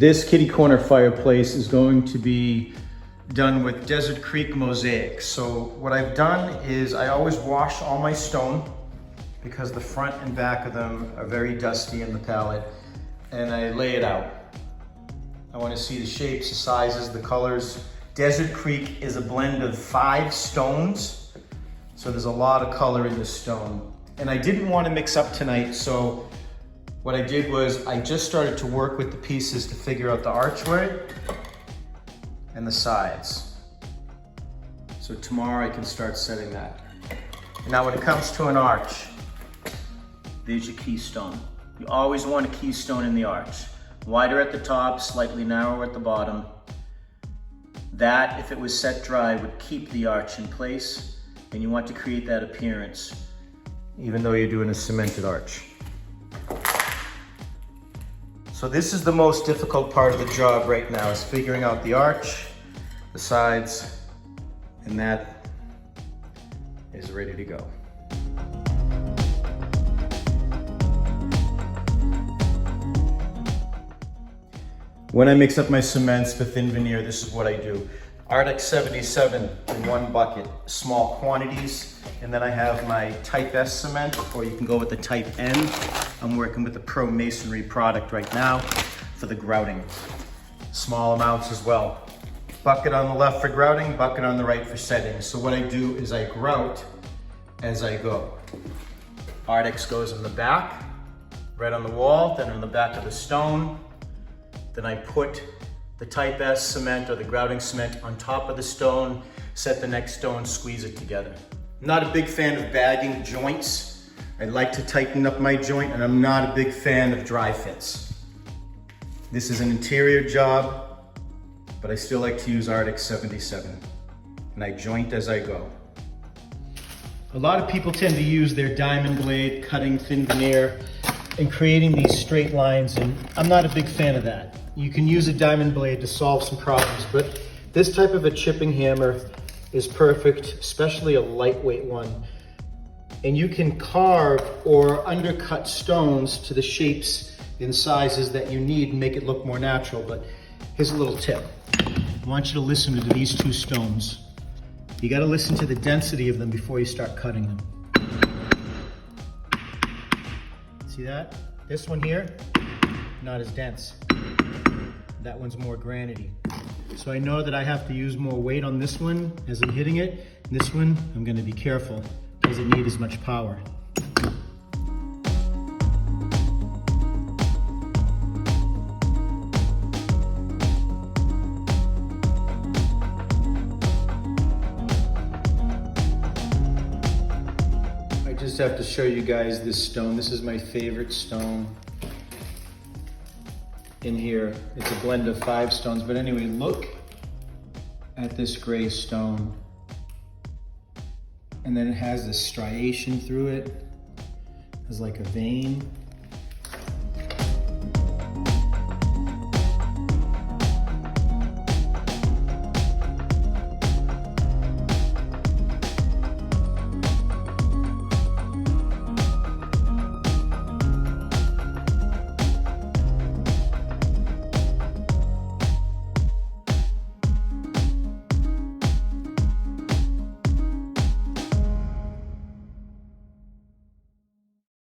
This kitty corner fireplace is going to be done with Desert Creek Mosaic. So what I've done is I always wash all my stone because the front and back of them are very dusty in the palette, and I lay it out. I want to see the shapes, the sizes, the colors. Desert Creek is a blend of 5 stones, so there's a lot of color in the stone. And I didn't want to mix up tonight, so what I did was I just started to work with the pieces to figure out the archway and the sides. So tomorrow I can start setting that. And now when it comes to an arch, there's your keystone. You always want a keystone in the arch. Wider at the top, slightly narrower at the bottom. That, if it was set dry, would keep the arch in place, and you want to create that appearance, even though you're doing a cemented arch. So this is the most difficult part of the job right now, is figuring out the arch, the sides, and that is ready to go. When I mix up my cements for thin veneer, this is what I do. Arctic 77 in one bucket, small quantities, and then I have my Type S cement, or you can go with the Type N. I'm working with the Pro Masonry product right now for the grouting. Small amounts as well. Bucket on the left for grouting, bucket on the right for setting. So what I do is I grout as I go. Arctic goes in the back, right on the wall, then on the back of the stone. Then I put the Type S cement or the grouting cement on top of the stone, set the next stone, squeeze it together. I'm not a big fan of bagging joints. I like to tighten up my joint, and I'm not a big fan of dry fits. This is an interior job, but I still like to use Arctic 77, and I joint as I go. A lot of people tend to use their diamond blade, cutting thin veneer, and creating these straight lines, and I'm not a big fan of that. You can use a diamond blade to solve some problems, but this type of a chipping hammer is perfect, especially a lightweight one. And you can carve or undercut stones to the shapes and sizes that you need and make it look more natural. But here's a little tip. I want you to listen to these 2 stones. You got to listen to the density of them before you start cutting them. See that? This one here, not as dense. That one's more granity. So I know that I have to use more weight on this one as I'm hitting it. And this one, I'm going to be careful. Doesn't need as much power. I just have to show you guys this stone. This is my favorite stone in here. It's a blend of 5 stones, but anyway, look at this gray stone. And then it has this striation through it. It's like a vein.